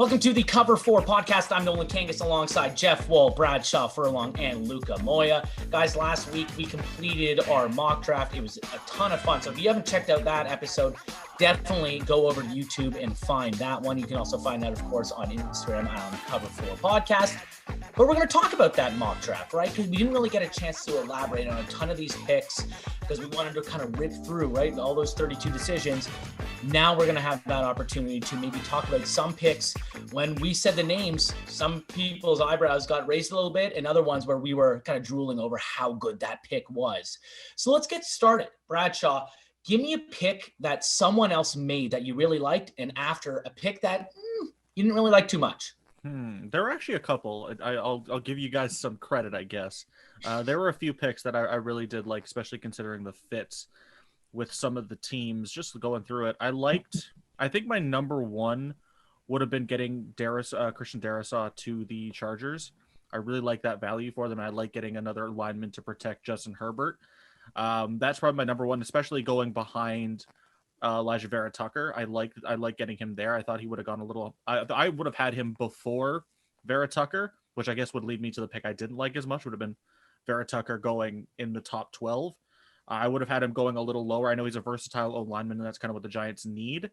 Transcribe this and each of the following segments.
Welcome to the Cover 4 podcast. I'm Nolan Kangas alongside Jeff Wall, Bradshaw Furlong, and Luca Moya. Guys, last week we completed our mock draft. It was a ton of fun. So if you haven't checked out that episode, definitely go over to YouTube and find that one. You can also find that, of course, on Instagram on Cover 4 Podcast. But we're going to talk about that mock draft, right? Because we didn't really get a chance to elaborate on a ton of these picks because we wanted to kind of rip through, right, all those 32 decisions. Now we're going to have that opportunity to maybe talk about some picks. When we said the names, some people's eyebrows got raised a little bit, and other ones where we were kind of drooling over how good that pick was. So let's get started. Bradshaw, give me a pick that someone else made that you really liked, and after a pick that you didn't really like too much. There were actually a couple. I'll give you guys some credit, I guess. There were a few picks that I really did like, especially considering the fits with some of the teams. Just going through it, I think my number one would have been getting Christian Darrisaw to the Chargers. I really like that value for them. And I like getting another lineman to protect Justin Herbert. That's probably my number one, especially going behind Elijah Vera Tucker. I like getting him there. I thought he would have gone a little. I would have had him before Vera Tucker, which I guess would lead me to the pick I didn't like as much. Would have been Vera Tucker going in the top 12. I would have had him going a little lower. I know he's a versatile O lineman, and that's kind of what the Giants need.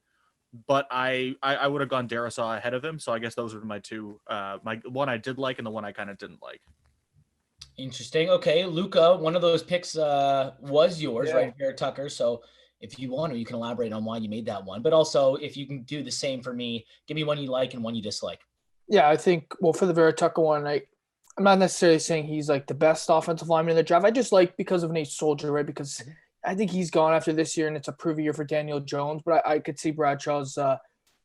But I would have gone Darrisaw ahead of him. So I guess those are my two. My one I did like, and the one I kind of didn't like. Interesting. Okay, Luca, one of those picks was yours, right? Vera Tucker. So if you want to, you can elaborate on why you made that one. But also, if you can do the same for me, give me one you like and one you dislike. Yeah, I think, well, for the Vera Tucker one, I'm not necessarily saying he's like the best offensive lineman in the draft. I just like because of Nate Soldier, right? Because I think he's gone after this year, and it's a prove year for Daniel Jones. But I could see Bradshaw's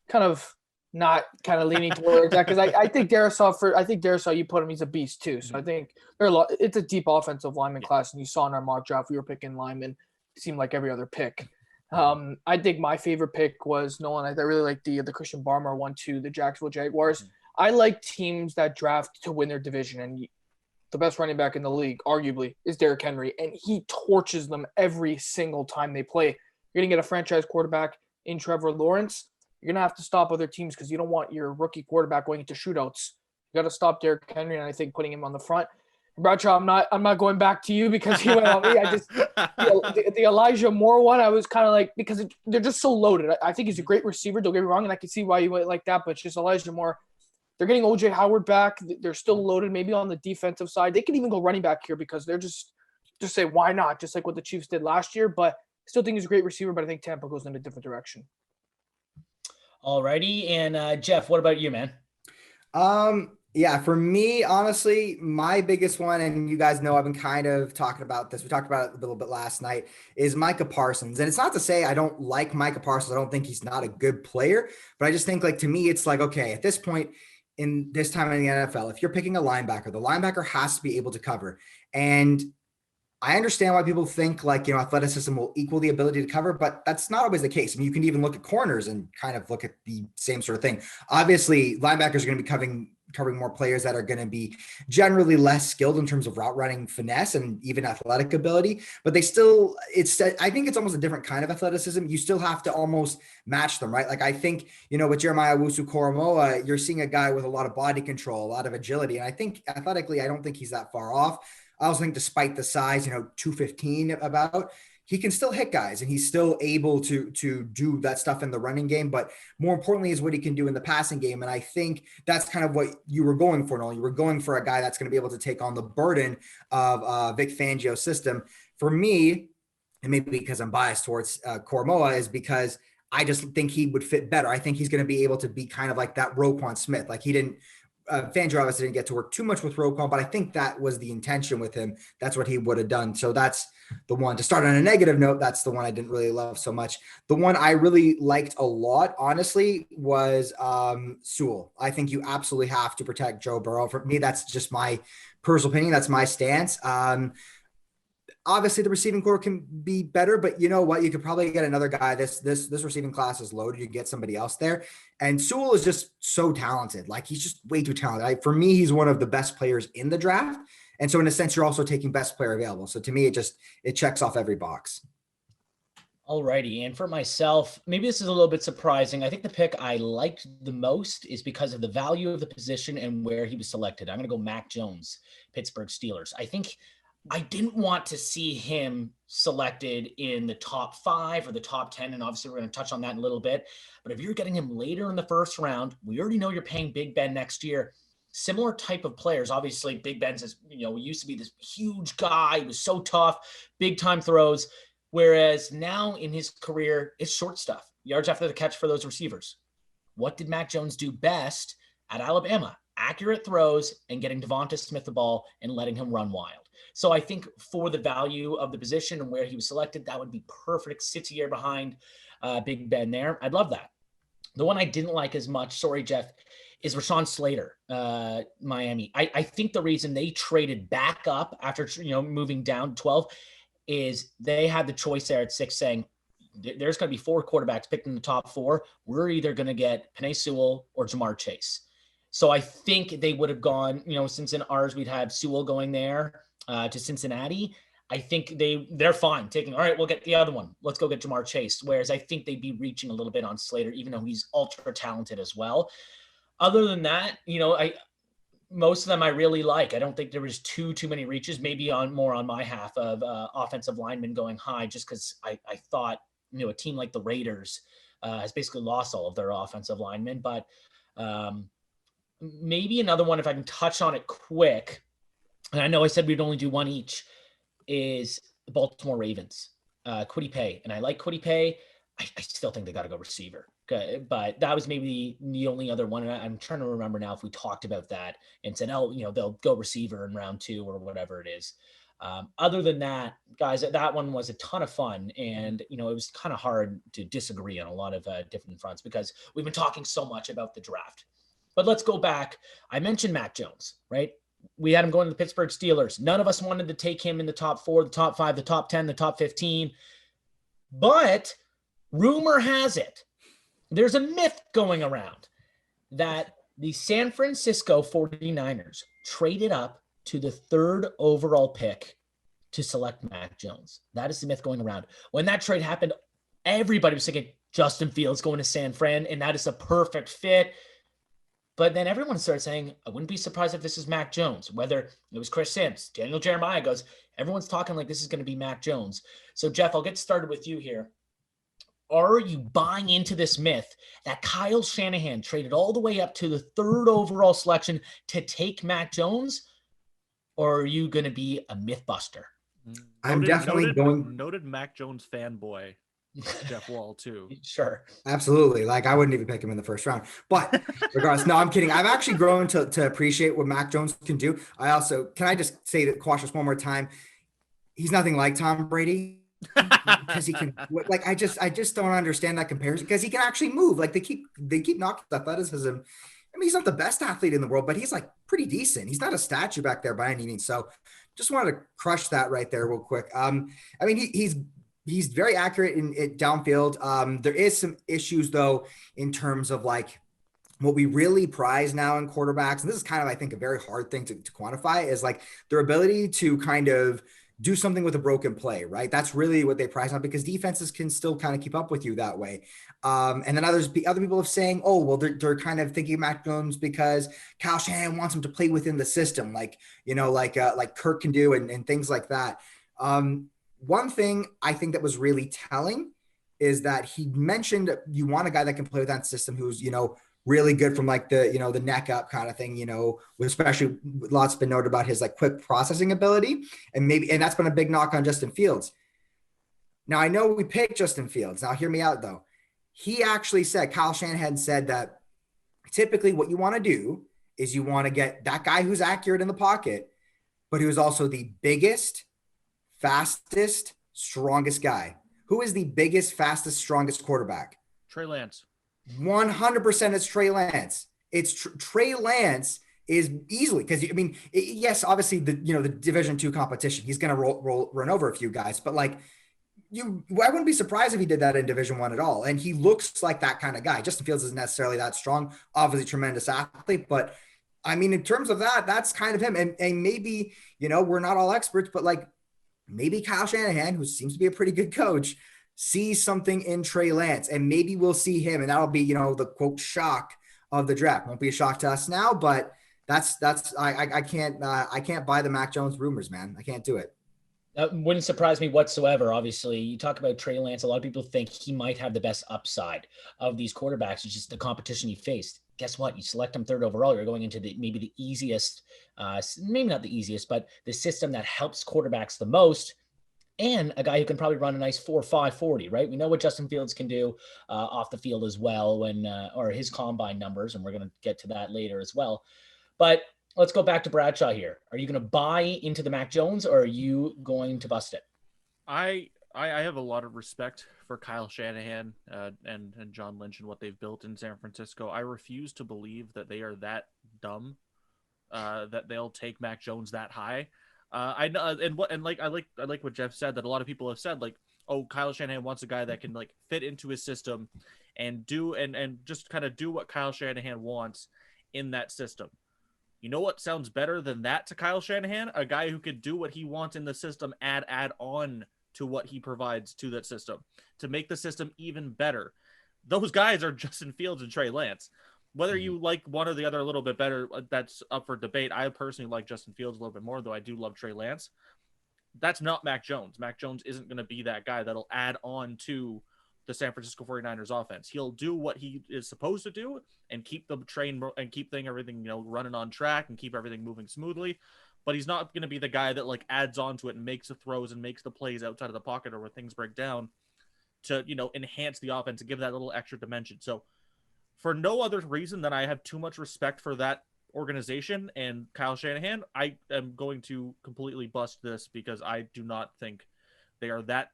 kind of leaning towards that because I think Darrisaw, you put him, he's a beast too. So I think it's a deep offensive lineman class, and you saw in our mock draft we were picking linemen. Seemed like every other pick. I think my favorite pick was Nolan. I really like the Christian Barmore 1-2, the Jacksonville Jaguars. I like teams that draft to win their division, and the best running back in the league, arguably, is Derrick Henry, and he torches them every single time they play. You're going to get a franchise quarterback in Trevor Lawrence. You're going to have to stop other teams because you don't want your rookie quarterback going into shootouts. You got to stop Derrick Henry, and I think putting him on the front. Bradshaw, I'm not going back to you because he went on me. The Elijah Moore one, I was kind of like, because they're just so loaded. I think he's a great receiver. Don't get me wrong, and I can see why you went like that. But it's just Elijah Moore. They're getting OJ Howard back. They're still loaded. Maybe on the defensive side, they can even go running back here because they're just say why not? Just like what the Chiefs did last year. But I still think he's a great receiver. But I think Tampa goes in a different direction. Alrighty, and Jeff, what about you, man? Yeah, for me, honestly, my biggest one, and you guys know I've been kind of talking about this. We talked about it a little bit last night, is Micah Parsons. And it's not to say I don't like Micah Parsons. I don't think he's not a good player, but I just think, like, to me, it's like, okay, at this point in this time in the NFL, if you're picking a linebacker, the linebacker has to be able to cover. And I understand why people think like, athleticism will equal the ability to cover, but that's not always the case. I mean, you can even look at corners and kind of look at the same sort of thing. Obviously, linebackers are going to be covering more players that are going to be generally less skilled in terms of route running finesse and even athletic ability, but I think it's almost a different kind of athleticism. You still have to almost match them, right? Like I think, with Jeremiah Owusu-Koramoah, you're seeing a guy with a lot of body control, a lot of agility. And I think athletically, I don't think he's that far off. I also think despite the size, 215 about, he can still hit guys and he's still able to do that stuff in the running game. But more importantly is what he can do in the passing game. And I think that's kind of what you were going for, Nolan. You were going for a guy that's going to be able to take on the burden of Vic Fangio's system. For me, and maybe because I'm biased towards Koramoah, is because I just think he would fit better. I think he's going to be able to be kind of like that Roquan Smith. Like he didn't, Fangio obviously didn't get to work too much with Roquan, but I think that was the intention with him. That's what he would have done. So that's the one. To start on a negative note, that's the one I didn't really love so much. The one I really liked a lot, honestly, was Sewell. I think you absolutely have to protect Joe Burrow. For me, that's just my personal opinion. That's my stance. Obviously, the receiving core can be better, but you know what? You could probably get another guy. This receiving class is loaded. You get somebody else there. And Sewell is just so talented. Like, he's just way too talented. For me, he's one of the best players in the draft. And so in a sense, you're also taking best player available. So to me, it checks off every box. Alrighty, and for myself, maybe this is a little bit surprising. I think the pick I liked the most is because of the value of the position and where he was selected. I'm going to go Mac Jones, Pittsburgh Steelers. I think I didn't want to see him selected in the top 5 or the top 10, and obviously we're going to touch on that in a little bit. But if you're getting him later in the first round, we already know you're paying Big Ben next year. Similar type of players. Obviously, Big Ben's used to be this huge guy. He was so tough, big time throws. Whereas now in his career, it's short stuff, yards after the catch for those receivers. What did Mac Jones do best at Alabama? Accurate throws and getting Devonta Smith the ball and letting him run wild. So I think for the value of the position and where he was selected, that would be perfect. Sits a year behind Big Ben there. I'd love that. The one I didn't like as much, sorry, Jeff, is Rashawn Slater, Miami. I think the reason they traded back up after moving down 12 is they had the choice there at 6 saying, there's going to be 4 quarterbacks picked in the top 4. We're either going to get Penei Sewell or Jamar Chase. So I think they would have gone, since in ours we'd have Sewell going there to Cincinnati. I think they're fine taking, all right, we'll get the other one. Let's go get Jamar Chase. Whereas I think they'd be reaching a little bit on Slater, even though he's ultra talented as well. Other than that, most of them I really like. I don't think there was too many reaches, maybe more on my half of offensive linemen going high, just because I thought, a team like the Raiders has basically lost all of their offensive linemen. But maybe another one, if I can touch on it quick, and I know I said we'd only do one each, is the Baltimore Ravens, Kwity Paye. And I like Kwity Paye. I still think they got to go receiver. Okay, but that was maybe the only other one. And I'm trying to remember now if we talked about that and said, they'll go receiver in round 2 or whatever it is. Other than that, guys, that one was a ton of fun. And, it was kind of hard to disagree on a lot of different fronts because we've been talking so much about the draft. But let's go back. I mentioned Mac Jones, right? We had him going to the Pittsburgh Steelers. None of us wanted to take him in the top 4, the top 5, the top 10, the top 15. But rumor has it, there's a myth going around that the San Francisco 49ers traded up to the 3rd overall pick to select Mac Jones. That is the myth going around. When that trade happened, everybody was thinking Justin Fields going to San Fran, and that is a perfect fit. But then everyone started saying, I wouldn't be surprised if this is Mac Jones, whether it was Chris Sims, Daniel Jeremiah goes, everyone's talking like this is going to be Mac Jones. So Jeff, I'll get started with you here. Are you buying into this myth that Kyle Shanahan traded all the way up to the 3rd overall selection to take Mac Jones? Or are you going to be a myth buster? I'm definitely going. Noted Mac Jones fanboy, Jeff Wall, too. Sure. Absolutely. Like, I wouldn't even pick him in the first round. But regardless, no, I'm kidding. I've actually grown to appreciate what Mac Jones can do. Can I just say that, quash this one more time? He's nothing like Tom Brady. Because he can, like, I just don't understand that comparison, because he can actually move. Like, they keep knocking athleticism. I mean, he's not the best athlete in the world, but he's like pretty decent. He's not a statue back there by any means. So just wanted to crush that right there real quick. I mean, he's very accurate in downfield. There is some issues though, in terms of like what we really prize now in quarterbacks. And this is kind of, I think, a very hard thing to quantify, is like their ability to kind of do something with a broken play, right? That's really what they prize on, because defenses can still kind of keep up with you that way. And then other people have saying, oh, well, they're kind of thinking Mac Jones because Kyle Shanahan wants him to play within the system, like Kirk can do, and things like that. One thing I think that was really telling is that he mentioned you want a guy that can play with that system, who's, really good from like the neck up kind of thing, especially lots been noted about his like quick processing ability, and that's been a big knock on Justin Fields. Now, I know we picked Justin Fields. Now hear me out though. He actually said, Kyle Shanahan said that typically what you want to do is you want to get that guy who's accurate in the pocket, but who's also the biggest, fastest, strongest guy. Who is the biggest, fastest, strongest quarterback? Trey Lance. 100% it's Trey Lance. It's Trey Lance is easily, because yes, obviously the Division II competition, he's going to run over a few guys, but like I wouldn't be surprised if he did that in Division I at all. And he looks like that kind of guy. Justin Fields isn't necessarily that strong, obviously tremendous athlete, but I mean, in terms of that, that's kind of him. And maybe, we're not all experts, but like maybe Kyle Shanahan, who seems to be a pretty good coach, sees something in Trey Lance, and maybe we'll see him, and that'll be, the quote shock of the draft. Won't be a shock to us now, but I can't buy the Mac Jones rumors, man. I can't do it. That wouldn't surprise me whatsoever. Obviously, you talk about Trey Lance. A lot of people think he might have the best upside of these quarterbacks. It's just the competition he faced. Guess what? You select him third overall. You're going into maybe the easiest, maybe not the easiest, but the system that helps quarterbacks the most. And a guy who can probably run a nice 4.5 40, right? We know what Justin Fields can do off the field as well, or his combine numbers, and we're going to get to that later as well. But let's go back to Bradshaw here. Are you going to buy into the Mac Jones, or are you going to bust it? I have a lot of respect for Kyle Shanahan and John Lynch and what they've built in San Francisco. I refuse to believe that they are that dumb that they'll take Mac Jones that high. I like what Jeff said, that a lot of people have said, like, oh, Kyle Shanahan wants a guy that can like fit into his system and do and just kind of do what Kyle Shanahan wants in that system. You know what sounds better than that to Kyle Shanahan? A guy who could do what he wants in the system, add on to what he provides to that system to make the system even better. Those guys are Justin Fields and Trey Lance. Whether you like one or the other a little bit better, that's up for debate. I personally like Justin Fields a little bit more, though I do love Trey Lance. That's not Mac Jones. Mac Jones isn't going to be that guy that'll add on to the San Francisco 49ers offense. He'll do what he is supposed to do and keep the train and keep everything, running on track and keep everything moving smoothly. But he's not going to be the guy that like adds on to it and makes the throws and makes the plays outside of the pocket or where things break down to, enhance the offense and give that little extra dimension. So for no other reason than I have too much respect for that organization and Kyle Shanahan, I am going to completely bust this because I do not think they are that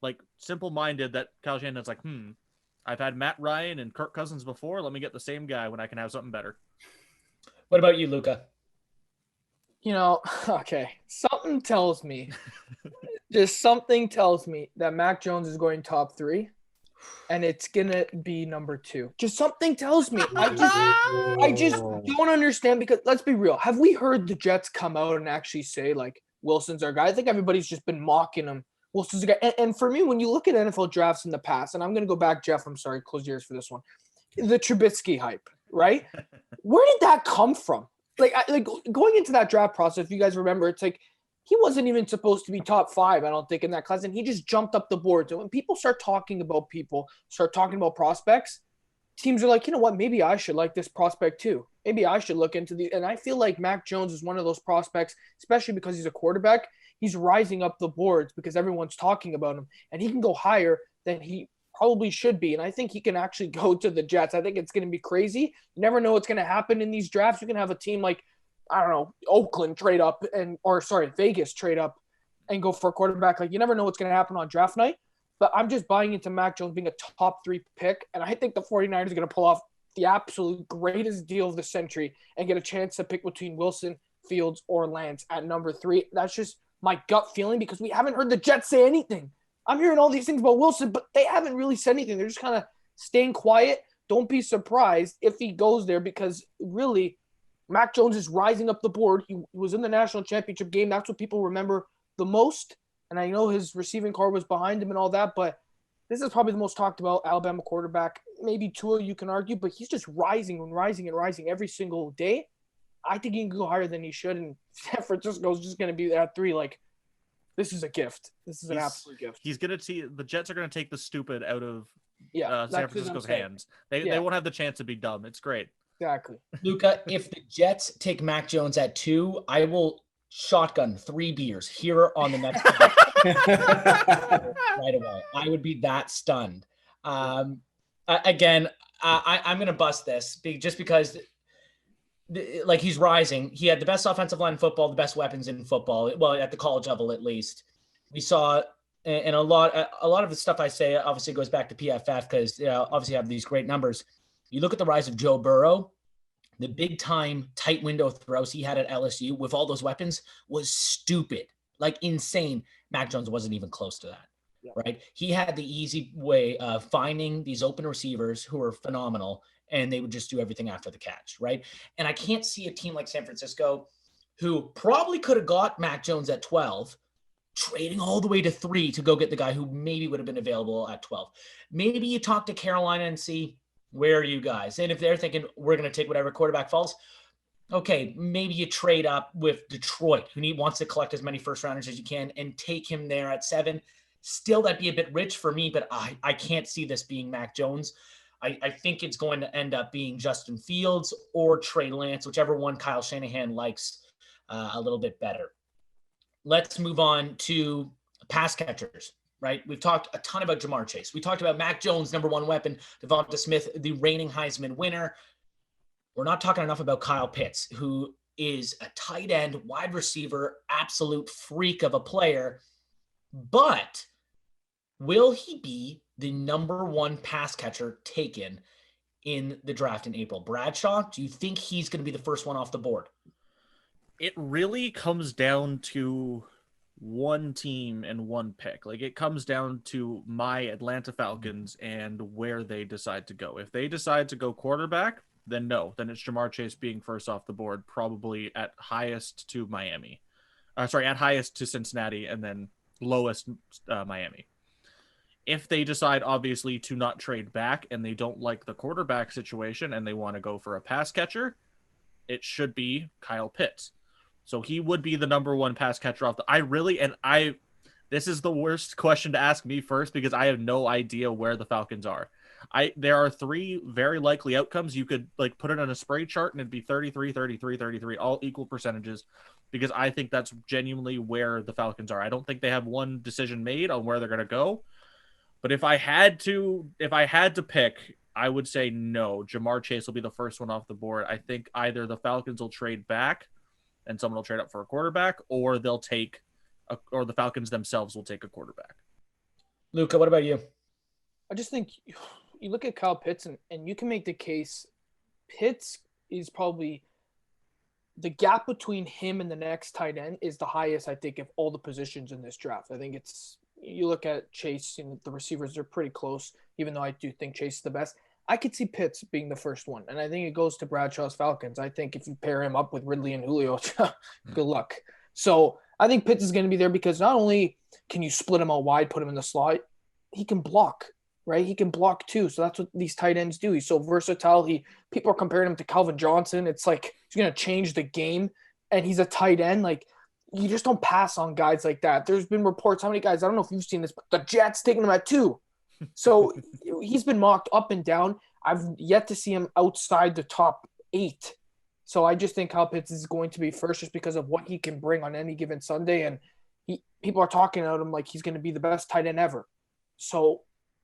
like simple-minded that Kyle Shanahan's like, I've had Matt Ryan and Kirk Cousins before. Let me get the same guy when I can have something better. What about you, Luca? Okay. Something tells me, just something tells me that Mac Jones is going top 3. And it's going to be number 2. Just something tells me. I just don't understand because let's be real. Have we heard the Jets come out and actually say like Wilson's our guy? I think everybody's just been mocking him. Wilson's a guy. And for me, when you look at NFL drafts in the past, and I'm going to go back, Jeff, I'm sorry, close your ears for this one. The Trubisky hype, right? Where did that come from? Like going into that draft process, if you guys remember, it's like he wasn't even supposed to be top 5, I don't think, in that class. And he just jumped up the board. So when people start talking about prospects, teams are like, you know what, maybe I should like this prospect too. Maybe I should look into the – and I feel like Mac Jones is one of those prospects, especially because he's a quarterback. He's rising up the boards because everyone's talking about him. And he can go higher than he probably should be. And I think he can actually go to the Jets. I think it's going to be crazy. You never know what's going to happen in these drafts. You can have a team like – I don't know, Oakland trade up Vegas trade up and go for a quarterback. Like you never know what's going to happen on draft night, but I'm just buying into Mac Jones being a top 3 pick. And I think the 49ers are going to pull off the absolute greatest deal of the century and get a chance to pick between Wilson, Fields, or Lance at number 3. That's just my gut feeling because we haven't heard the Jets say anything. I'm hearing all these things about Wilson, but they haven't really said anything. They're just kind of staying quiet. Don't be surprised if he goes there because really Mac Jones is rising up the board. He was in the national championship game. That's what people remember the most. And I know his receiving core was behind him and all that, but this is probably the most talked about Alabama quarterback. Maybe Tua, you can argue, but he's just rising and rising and rising every single day. I think he can go higher than he should, and San Francisco's just going to be at 3. Like, this is a gift. This is an absolute gift. He's going to see the Jets are going to take the stupid out of San Francisco's hands. They won't have the chance to be dumb. It's great. Exactly. Luca, if the Jets take Mac Jones at 2, I will shotgun 3 beers here on the next right away. I would be that stunned. Again, I'm going to bust this just because like he's rising. He had the best offensive line in football, the best weapons in football, well, at the college level at least. We saw and a lot of the stuff I say obviously goes back to PFF because obviously have these great numbers. You look at the rise of Joe Burrow, the big time tight window throws he had at LSU with all those weapons was stupid, like insane. Mac Jones wasn't even close to that, right? He had the easy way of finding these open receivers who are phenomenal, and they would just do everything after the catch, right? And I can't see a team like San Francisco who probably could have got Mac Jones at 12, trading all the way to 3 to go get the guy who maybe would have been available at 12. Maybe you talk to Carolina and see, where are you guys? And if they're thinking we're going to take whatever quarterback falls, okay, maybe you trade up with Detroit, who wants to collect as many first rounders as you can and take him there at 7. Still, that'd be a bit rich for me, but I can't see this being Mac Jones. I think it's going to end up being Justin Fields or Trey Lance, whichever one Kyle Shanahan likes a little bit better. Let's move on to pass catchers, right? We've talked a ton about Jamar Chase. We talked about Mac Jones, number 1 weapon, Devonta Smith, the reigning Heisman winner. We're not talking enough about Kyle Pitts, who is a tight end, wide receiver, absolute freak of a player. But will he be the number 1 pass catcher taken in the draft in April? Bradshaw, do you think he's going to be the first one off the board? It really comes down to one team and one pick. Like, it comes down to my Atlanta Falcons and where they decide to go. If they decide to go quarterback, then no. Then it's Jamar Chase being first off the board, probably at highest to Miami. At highest to Cincinnati, and then lowest Miami. If they decide, obviously, to not trade back and they don't like the quarterback situation and they want to go for a pass catcher, it should be Kyle Pitts. So he would be the number 1 pass catcher off the. This is the worst question to ask me first because I have no idea where the Falcons are. There are 3 very likely outcomes. You could put it on a spray chart and it'd be 33, 33, 33, all equal percentages, because I think that's genuinely where the Falcons are. I don't think they have one decision made on where they're going to go. But if I had to pick, I would say no. Jamar Chase will be the first one off the board. I think either the Falcons will trade back and someone will trade up for a quarterback, or or the Falcons themselves will take a quarterback. Luca, what about you? I just think you look at Kyle Pitts and you can make the case Pitts is probably the gap between him and the next tight end is the highest, I think, of all the positions in this draft. I think you look at Chase and the receivers, they're pretty close, even though I do think Chase is the best. I could see Pitts being the first one, and I think it goes to Bradshaw's Falcons. I think if you pair him up with Ridley and Julio, good luck. So I think Pitts is going to be there because not only can you split him out wide, put him in the slot, he can block, right? He can block too. So that's what these tight ends do. He's so versatile. People are comparing him to Calvin Johnson. It's like he's going to change the game, and he's a tight end. Like, you just don't pass on guys like that. There's been reports, how many guys, I don't know if you've seen this, but the Jets taking him at 2. So he's been mocked up and down. I've yet to see him outside the top 8. So I just think Kyle Pitts is going to be first just because of what he can bring on any given Sunday. And people are talking about him like he's going to be the best tight end ever. So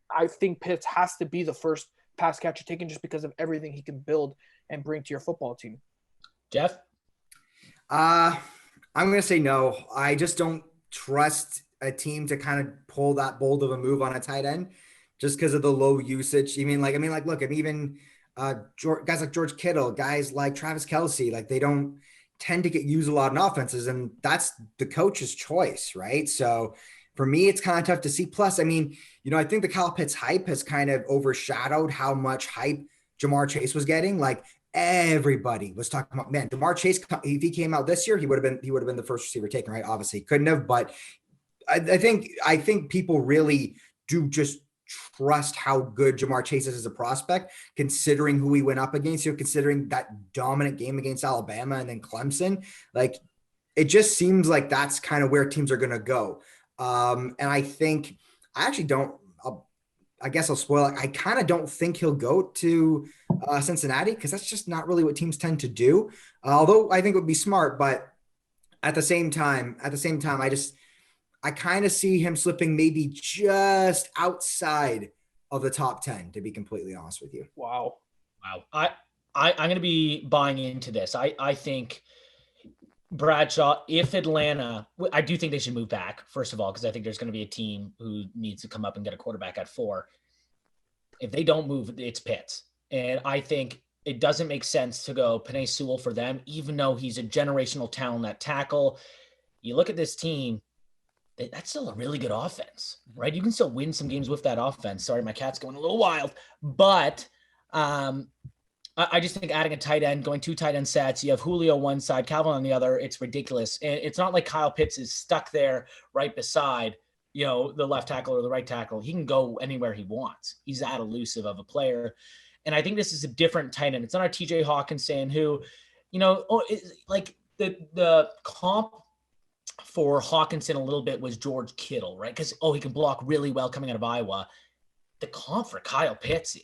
I think Pitts has to be the first pass catcher taken just because of everything he can build and bring to your football team. Jeff? I'm going to say no. I just don't trust a team to kind of pull that bold of a move on a tight end just because of the low usage. Even guys like George Kittle, guys like Travis Kelce, like they don't tend to get used a lot in offenses, and that's the coach's choice, right? So for me, it's kind of tough to see. Plus, I think the Kyle Pitts hype has kind of overshadowed how much hype Jamar Chase was getting. Like, everybody was talking about, man, Jamar Chase, if he came out this year, he would have been the first receiver taken, right? Obviously couldn't have, but I think people really do just trust how good Jamar Chase is as a prospect, considering who he went up against, considering that dominant game against Alabama and then Clemson. Like, it just seems like that's kind of where teams are going to go. And I think I guess I'll spoil it. I kind of don't think he'll go to Cincinnati because that's just not really what teams tend to do. Although I think it would be smart, but at the same time, I kind of see him slipping maybe just outside of the top 10, to be completely honest with you. Wow. I'm going to be buying into this. I think Bradshaw, if Atlanta, I do think they should move back, first of all, because I think there's going to be a team who needs to come up and get a quarterback at 4. If they don't move, it's Pitts. And I think it doesn't make sense to go Penei Sewell for them, even though he's a generational talent at tackle. You look at this team, that's still a really good offense, right? You can still win some games with that offense. Sorry, my cat's going a little wild. But I just think adding a tight end, going 2 tight end sets, you have Julio one side, Calvin on the other. It's ridiculous. And it's not like Kyle Pitts is stuck there right beside, the left tackle or the right tackle. He can go anywhere he wants. He's that elusive of a player. And I think this is a different tight end. It's not our TJ Hawkinson who, like the comp for Hawkinson a little bit was George Kittle, right? Because, he can block really well coming out of Iowa. The comp for Kyle Pitts,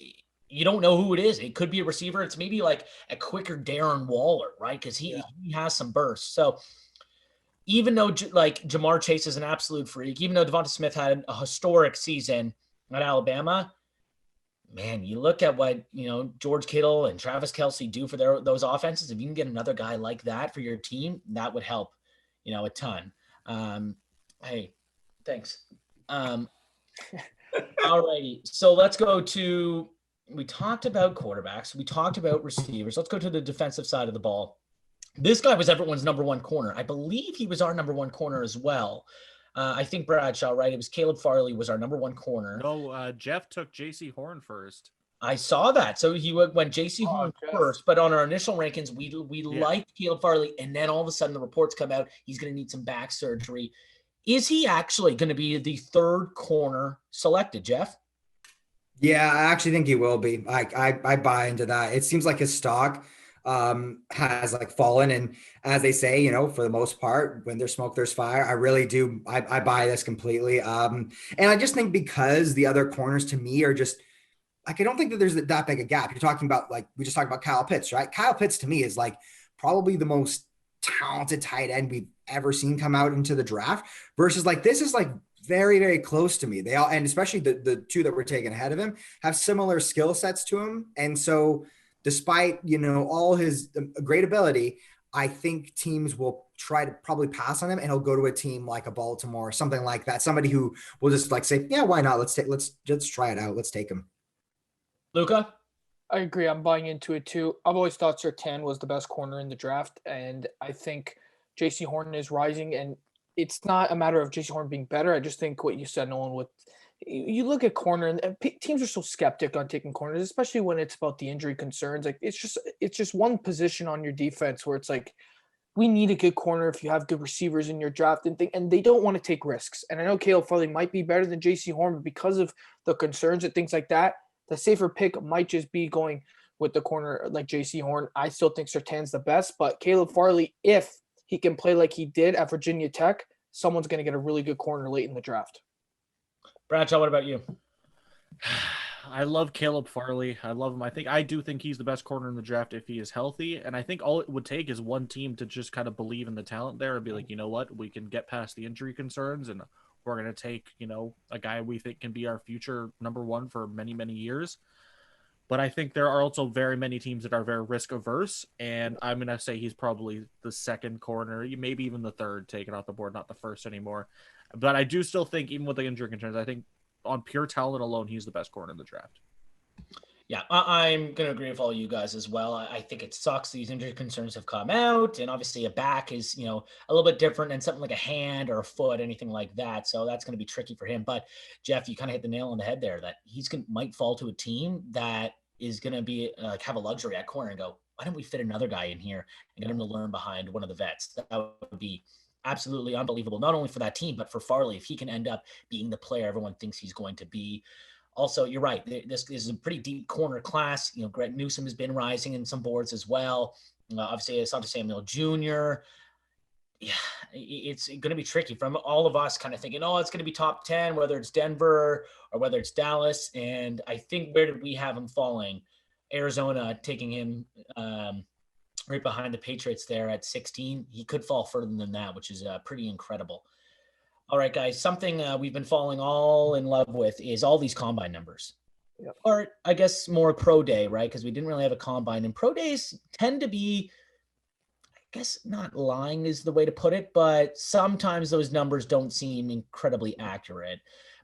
you don't know who it is. It could be a receiver. It's maybe like a quicker Darren Waller, right? Because he has some bursts. So even though like Jamar Chase is an absolute freak, even though Devonta Smith had a historic season at Alabama, man, you look at what, George Kittle and Travis Kelce do for those offenses. If you can get another guy like that for your team, that would help, a ton. Hey, thanks. All righty. So let's go to, we talked about quarterbacks. We talked about receivers. Let's go to the defensive side of the ball. This guy was everyone's number one corner. I believe he was our number one corner as well. I think Bradshaw, right? It was Caleb Farley was our number one corner. No, Jeff took J.C. Horn first. I saw that. So he went J.C. Horn first, but on our initial rankings, we liked Caleb Farley, and then all of a sudden the reports come out he's going to need some back surgery. Is he actually going to be the third corner selected, Jeff? Yeah, I actually think he will be. I buy into that. It seems like his stock has like fallen, and as they say, for the most part, when there's smoke there's fire. I really do. I buy this completely. And I just think because the other corners to me are just like, I don't think that there's that big a gap. You're talking about, like, we just talked about Kyle Pitts, right? Kyle Pitts to me is like probably the most talented tight end we've ever seen come out into the draft, versus like this is like very, very close to me. They all, and especially the two that were taken ahead of him, have similar skill sets to him. And so despite, all his great ability, I think teams will try to probably pass on him, and he'll go to a team like a Baltimore or something like that. Somebody who will just like say, yeah, why not? Let's try it out. Let's take him. Luca? I agree. I'm buying into it too. I've always thought Surtain was the best corner in the draft, and I think J.C. Horn is rising, and it's not a matter of J.C. Horn being better. I just think what you said, Nolan, with you look at corner, and teams are so skeptic on taking corners, especially when it's about the injury concerns. Like it's just one position on your defense where it's like, we need a good corner if you have good receivers in your draft and they don't want to take risks. And I know Caleb Farley might be better than J.C. Horn, but because of the concerns and things like that, the safer pick might just be going with the corner like J.C. Horn. I still think Surtain's the best, but Caleb Farley, if he can play like he did at Virginia Tech, someone's going to get a really good corner late in the draft. Bradshaw, what about you? I love Caleb Farley. I love him. I do think he's the best corner in the draft if he is healthy. And I think all it would take is one team to just kind of believe in the talent there and be like, you know what, we can get past the injury concerns and we're going to take, a guy we think can be our future number one for many, many years. But I think there are also very many teams that are very risk averse. And I'm going to say he's probably the second corner, maybe even the third taken off the board, not the first anymore. But I do still think, even with the injury concerns, I think on pure talent alone, he's the best corner in the draft. Yeah, I'm going to agree with all you guys as well. I think it sucks these injury concerns have come out, and obviously a back is, a little bit different than something like a hand or a foot, anything like that. So that's going to be tricky for him. But Jeff, you kind of hit the nail on the head there that might fall to a team that is going to be have a luxury at corner and go, why don't we fit another guy in here and get him to learn behind one of the vets? That would be absolutely unbelievable, not only for that team, but for Farley, if he can end up being the player everyone thinks he's going to be. Also, you're right. This is a pretty deep corner class. Greg Newsome has been rising in some boards as well. Obviously, Asante Samuel Jr. Yeah, it's going to be tricky from all of us kind of thinking, it's going to be top 10, whether it's Denver or whether it's Dallas. And I think, where did we have him falling? Arizona taking him right behind the Patriots there at 16. He could fall further than that, which is pretty incredible. All right, guys, something we've been falling all in love with is all these combine numbers. Yep. Or I guess more pro day, right? Because we didn't really have a combine. And pro days tend to be, I guess not lying is the way to put it, but sometimes those numbers don't seem incredibly accurate.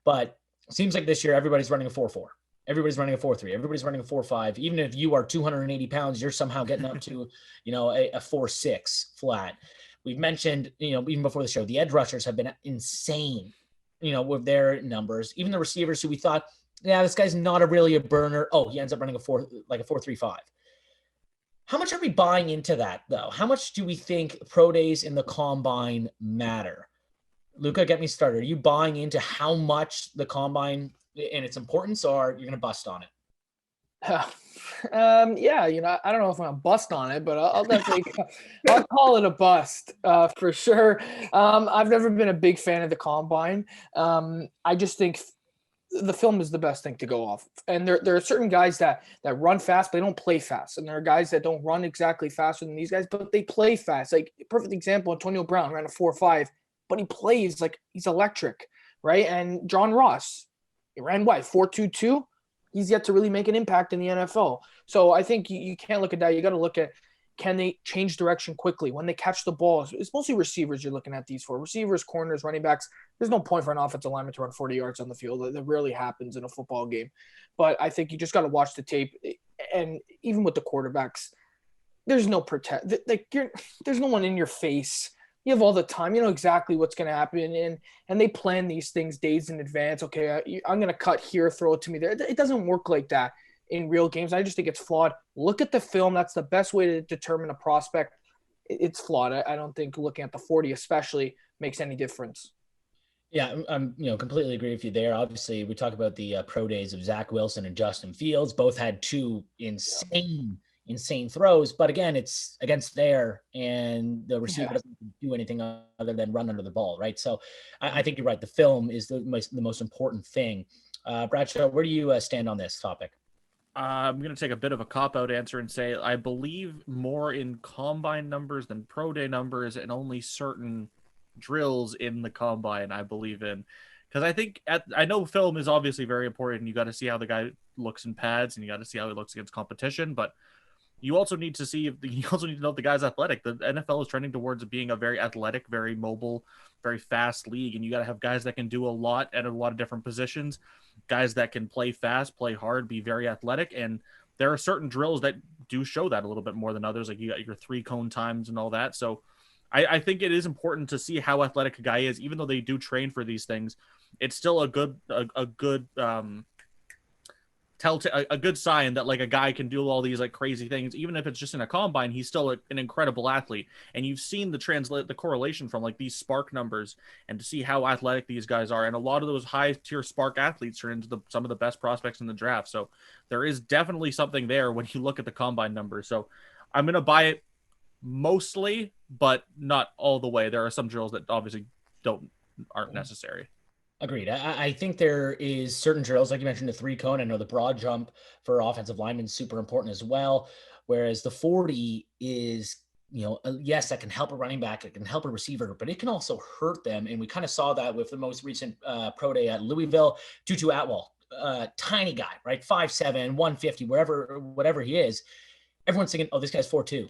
But it seems like this year everybody's running a 4.4. Everybody's running a 4.3. Everybody's running a 4.5. Even if you are 280 pounds, you're somehow getting up to, a 4.6 flat. We've mentioned, even before the show, the edge rushers have been insane, with their numbers. Even the receivers who we thought, this guy's not really a burner. Oh, he ends up running a 4.35. How much are we buying into that, though? How much do we think pro days in the combine matter? Luca, get me started. Are you buying into how much the combine and its importance, or you're going to bust on it? Yeah, I don't know if I'm gonna bust on it, but I'll definitely I'll call it a bust for sure. I've never been a big fan of the combine. I just think the film is the best thing to go off. And there are certain guys that run fast, but they don't play fast. And there are guys that don't run exactly faster than these guys, but they play fast. Like perfect example, Antonio Brown ran a 4.5, but he plays like he's electric, right? And John Ross, he ran what, 4.22? He's yet to really make an impact in the NFL. So I think you can't look at that. You got to look at, can they change direction quickly when they catch the ball? It's mostly receivers you're looking at these for. Receivers, corners, running backs. There's no point for an offensive lineman to run 40 yards on the field. That rarely happens in a football game. But I think you just got to watch the tape. And even with the quarterbacks, there's no there's no one in your face. You have all the time. You know exactly what's going to happen. And they plan these things days in advance. Okay, I'm going to cut here, throw it to me there. It doesn't work like that in real games. I just think it's flawed. Look at the film. That's the best way to determine a prospect. It's flawed. I don't think looking at the 40 especially makes any difference. Yeah, I'm completely agree with you there. Obviously, we talk about the pro days of Zach Wilson and Justin Fields. Both had two insane throws, but again, it's against air, and the receiver doesn't do anything other than run under the ball, right? So I think you're right. The film is the most important thing. Bradshaw, where do you stand on this topic? I'm going to take a bit of a cop-out answer and say I believe more in combine numbers than pro day numbers, and only certain drills in the combine I believe in. Because I think I know film is obviously very important, and you got to see how the guy looks in pads, and you got to see how he looks against competition, but you also need to see you also need to know if the guy's athletic. The NFL is trending towards being a very athletic, very mobile, very fast league, and you got to have guys that can do a lot at a lot of different positions, guys that can play fast, play hard, be very athletic, and there are certain drills that do show that a little bit more than others. Like you got your 3-cone times and all that. So I think it is important to see how athletic a guy is, even though they do train for these things. It's still a good a good sign that like a guy can do all these like crazy things. Even if it's just in a combine, he's still an incredible athlete. And you've seen the correlation from like these spark numbers, and to see how athletic these guys are. And a lot of those high tier spark athletes turn into some of the best prospects in the draft. So there is definitely something there when you look at the combine numbers. So I'm going to buy it mostly, but not all the way. There are some drills that obviously aren't necessary. Agreed. I think there is certain drills, like you mentioned, the 3-cone. I know the broad jump for offensive linemen is super important as well. Whereas the 40 is, yes, that can help a running back, it can help a receiver, but it can also hurt them. And we kind of saw that with the most recent pro day at Louisville. Tutu Atwell, tiny guy, right? 5'7", 150, whatever he is. Everyone's thinking, oh, this guy's 4'2".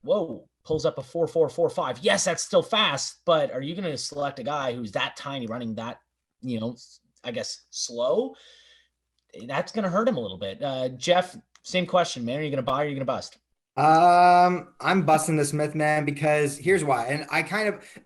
Whoa, pulls up a 4.4, 4.5. Yes, that's still fast, but are you going to select a guy who's that tiny running that, I guess, slow? That's going to hurt him a little bit. Jeff, same question, man. Are you going to buy or are you going to bust? I'm busting this myth, man, because here's why. And I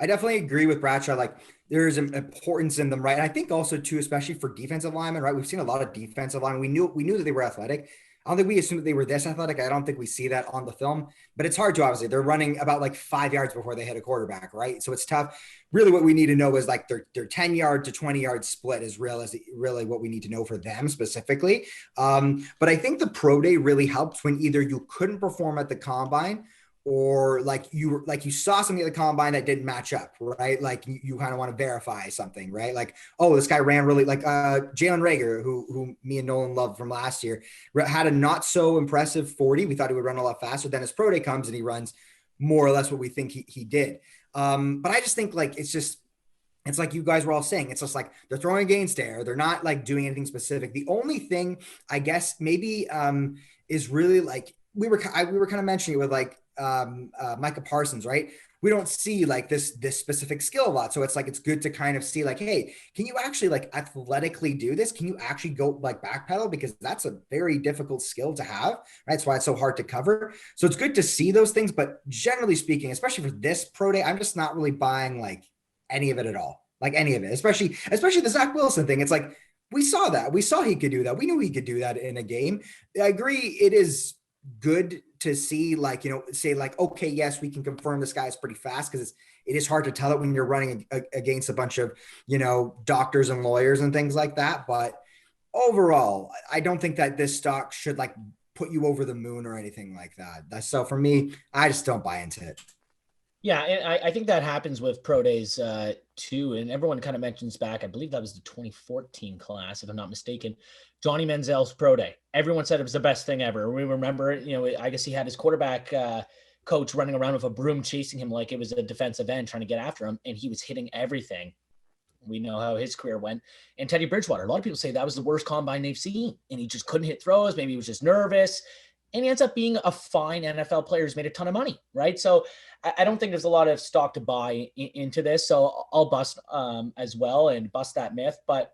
definitely agree with Bradshaw. Like there's an importance in them, right? And I think also too, especially for defensive linemen, right? We've seen a lot of defensive linemen. We knew that they were athletic. I don't think we assumed that they were this athletic. I don't think we see that on the film, but it's hard to, obviously. They're running about like 5 yards before they hit a quarterback, right? So it's tough. Really what we need to know is like their 10 yard to 20 yard split is really what we need to know for them specifically. But I think the pro day really helps when either you couldn't perform at the combine, or like you saw something at the combine that didn't match up, right? Like you kind of want to verify something, right? Like, oh, this guy ran really, like Jalen Reagor, who me and Nolan loved from last year, had a not so impressive 40. We thought he would run a lot faster. Then his pro day comes and he runs more or less what we think he did. But I just think like, it's like you guys were all saying, it's just like they're throwing against air. They're not like doing anything specific. The only thing I guess maybe is really like, we were kind of mentioning it with like Micah Parsons, right? We don't see like this specific skill a lot. So it's like, it's good to kind of see like, hey, can you actually like athletically do this? Can you actually go like backpedal? Because that's a very difficult skill to have, right? That's why it's so hard to cover. So it's good to see those things. But generally speaking, especially for this pro day, I'm just not really buying like any of it at all. Like any of it, especially the Zach Wilson thing. It's like, we saw that. We saw he could do that. We knew he could do that in a game. I agree. It is good to see, like, say like, okay, yes, we can confirm this guy is pretty fast, because it is hard to tell it when you're running against a bunch of, doctors and lawyers and things like that. But overall, I don't think that this stock should like put you over the moon or anything like that. So for me, I just don't buy into it. Yeah, and I think that happens with pro days too. And everyone kind of mentions back, I believe that was the 2014 class, if I'm not mistaken, Johnny Manziel's pro day. Everyone said it was the best thing ever. We remember it, I guess he had his quarterback coach running around with a broom chasing him like it was a defensive end trying to get after him, and he was hitting everything. We know how his career went. And Teddy Bridgewater, a lot of people say that was the worst combine they've seen, and he just couldn't hit throws. Maybe he was just nervous. And he ends up being a fine NFL player who's made a ton of money, right? So I don't think there's a lot of stock to buy into this. So I'll bust as well and bust that myth. But,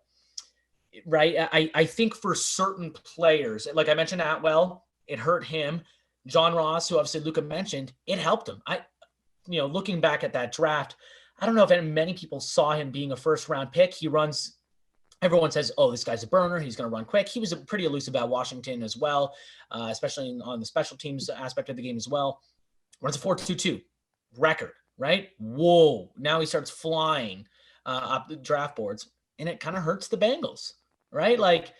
right, I think for certain players, like I mentioned Atwell, it hurt him. John Ross, who obviously Luca mentioned, it helped him. Looking back at that draft, I don't know if many people saw him being a first-round pick. He runs – everyone says, oh, this guy's a burner. He's going to run quick. He was pretty elusive at Washington as well, especially on the special teams aspect of the game as well. Runs a 4.22 record, right? Whoa. Now he starts flying up the draft boards, and it kind of hurts the Bengals, right? Like,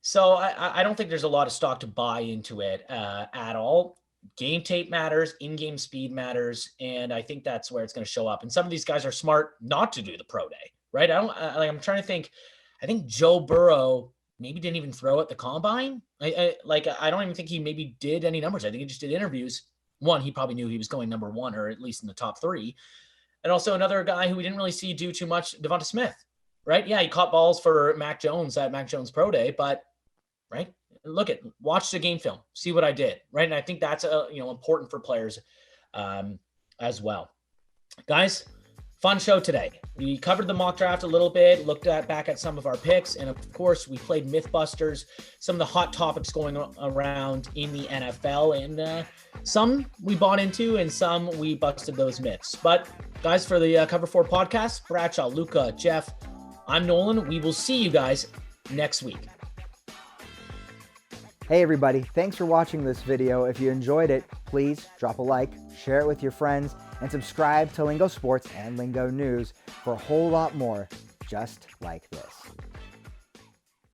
so I don't think there's a lot of stock to buy into it at all. Game tape matters, in-game speed matters, and I think that's where it's going to show up. And some of these guys are smart not to do the pro day, right? I'm trying to think. I think Joe Burrow maybe didn't even throw at the combine. I don't even think he maybe did any numbers. I think he just did interviews. One, he probably knew he was going number one, or at least in the top three. And also another guy who we didn't really see do too much, Devonta Smith, right? Yeah, he caught balls for Mac Jones at Mac Jones Pro Day, but right, watch the game film, see what I did, right? And I think that's important for players as well. Guys, fun show today. We covered the mock draft a little bit, looked back at some of our picks, and of course, we played Mythbusters, some of the hot topics going around in the NFL, and some we bought into and some we busted those myths. But guys, for the Cover 4 podcast, Bradshaw, Luca, Jeff, I'm Nolan. We will see you guys next week. Hey everybody, thanks for watching this video. If you enjoyed it, please drop a like, share it with your friends, and subscribe to Lingo Sports and Lingo News for a whole lot more just like this.